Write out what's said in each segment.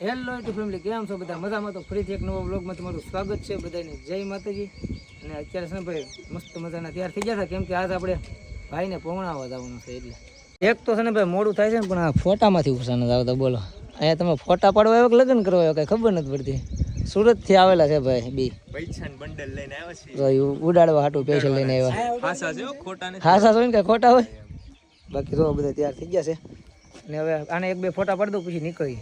Hello two family, કેમ છો બધા? મજામાં? તો ફરીથી એક નવો વ્લોગમાં તમારું સ્વાગત છે. બધાને જય માતાજી. અને અત્યારે છે ને ભાઈ મસ્ત મજાના તૈયાર થઈ ગયા હતા, કેમ કે આજ આપણે ભાઈને પહોંચાડવા જવાનું છે. એટલે એક તો છે ને ભાઈ મોડું થાય છે ને, પણ આ ફોટામાંથી ઉછા નથી આવતા. બોલો, અહીંયા તમે ફોટા પાડવા આવ્યો કે લગ્ન કરવા આવ્યો કઈ ખબર નથી પડતી. સુરતથી આવેલા છે ભાઈ બી પૈસાન બંડલ લઈને આવ્યા છે, ઉડાડવા હાટું પૈસા લઈને આવ્યા. હાસા છે, ખોટા નથી. હાસા હોય ને કઈ ખોટા હોય. બાકી તો બધા તૈયાર થઈ ગયા છે. અને હવે આને એક બે ફોટા પાડી દઉં પછી નીકળી.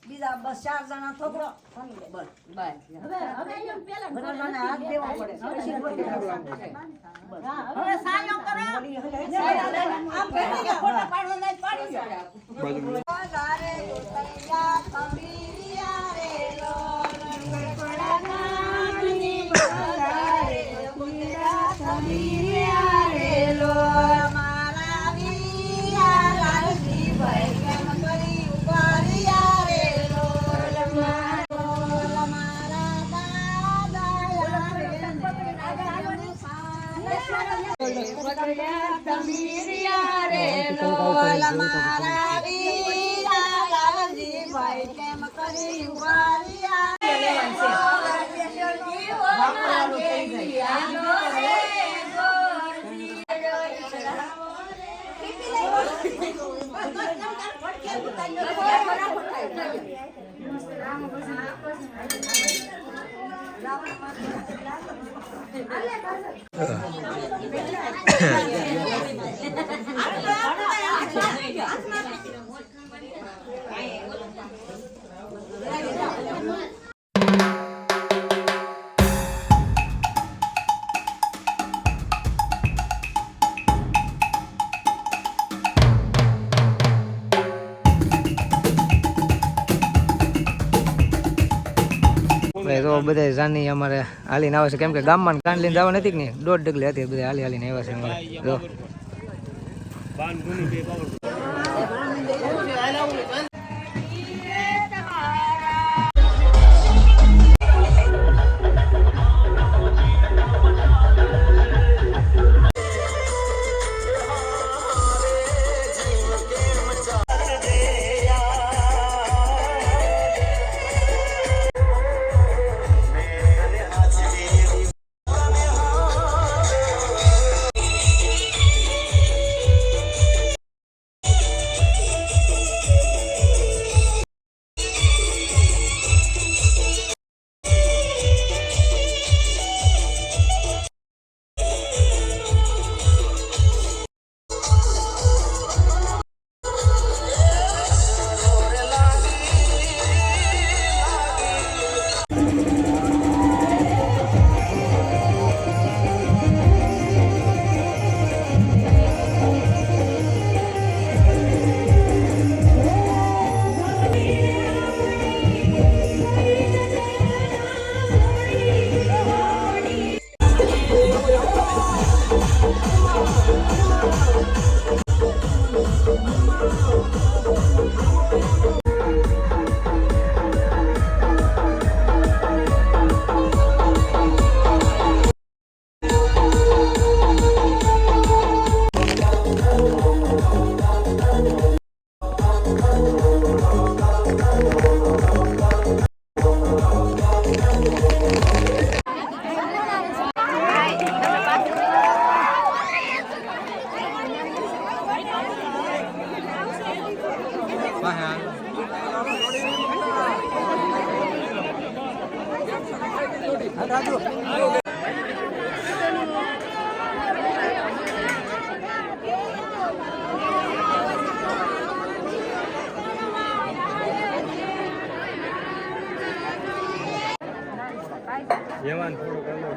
બીજા બસ 4 જણા છોકરો બસ બસ હવે પેલા હાથ દેવા પડે હવે સાયો કરો આમ પેલી ફોટા પાડવા નહીં પાડી બાજુ તૈયાર કબીરિયા રે લો રંગપડા નામની બગારે કબીરિયા રે લો મારા વીરા લાલજી ભાઈ કેમ કરી કબીરિયા રે લોલ મારા વીરા લાલજી ભાઈ કેમ કરી ઉવારિયા તો બધા જાની અમારે હાલીને આવે છે, કેમ કે ગામમાં કાન લઈને જવા નથી કે નહીં, 1.5 ડગલે હતી. બધા હાલીને આવ્યા છે અમારે. જો Yaman થોડો કરલો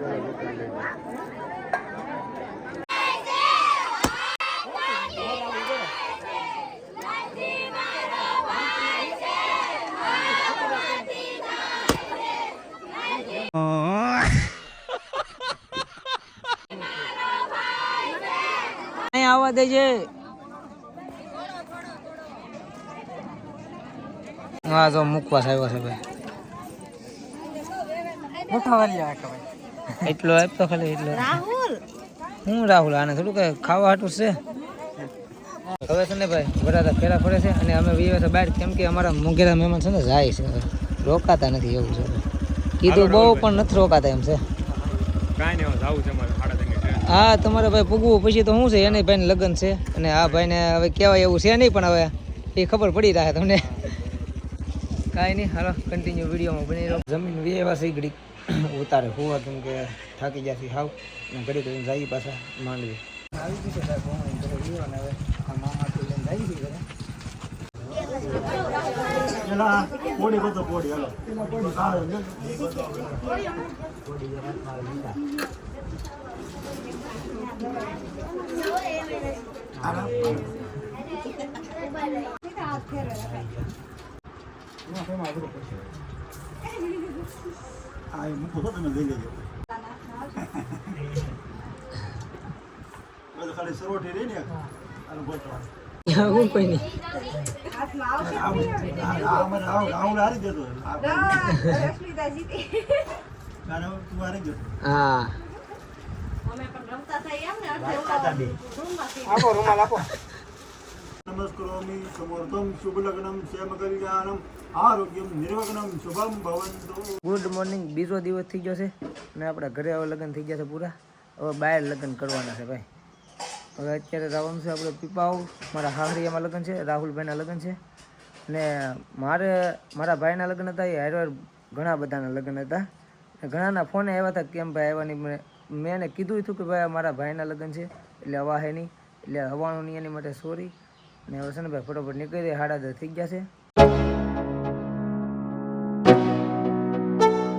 આવવા દેજે. હા જો મુકવાસ આવ્યો છે ભાઈ. મોટા વાલી આ ભાઈ. એટલો આપતો ખાલી એટલો. રાહુલ હું રાહુલ આને થોડું કઈ ખાવા હાટું છે. હવે છે ને ભાઈ બરાબર ફેરા ફરે છે અને અમે વીવે છે બહાર કેમ કે અમારા મોંઘેરા મહેમાન છે ને જાય છે રોકાતા નથી એવું છે કીધું બહુ પણ નથી રોકાતા એમ છે. હા તમારે ભાઈ પૂગવું પછી તો શું છે એને ભાઈને લગ્ન છે અને આ ભાઈને હવે કહેવાય એવું છે નહીં પણ હવે એ ખબર પડી રહે તમને. કાંઈ નહીં હાલો કન્ટિન્યુ વિડીયોમાં બની રહ્યો. જમીન વ્યવા છે ઘડી ઉતારે હોવા કેમ કે થાકી જશે હાવ અને ઘડી કરીને જાય પાછા માંડવી આવી ગઈ છે સાહેબ અને હવે આ મામાથી લઈને જાય છે ઘરે. હું કોઈ નહીં હા આપો રૂમાલ આપો. નમસ્કરોમિ સમર્થમ શુભ લગ્નમ ક્ષેમ કલ્યાણમ આરોગ્યમ નિર્વગ્નમ શુભમ ભવંતુ. Good morning. બીજો દિવસ થઈ ગયો છે અને આપણા ઘરે હવે લગ્ન થઈ ગયા છે પૂરા. હવે બહાર લગ્ન કરવાના છે ભાઈ. હવે અત્યારે જવાનું છે આપણે પીપાવ. મારા હાહરિયામાં લગ્ન છે, રાહુલભાઈના લગ્ન છે અને મારા ભાઈના લગ્ન હતા એ હારવાર ઘણા બધાના લગ્ન હતા. ઘણાના ફોને આવ્યા હતા કેમ ભાઈ આવ્યા નહીં. મેં એને કીધું હતું કે ભાઈ મારા ભાઈના લગ્ન છે એટલે હવા હે નહીં એટલે હવાનું નહીં એની માટે સોરી. ને હવે છે ને ભાઈ ફટોફટ નીકળી 10:30 થઈ ગયા છે.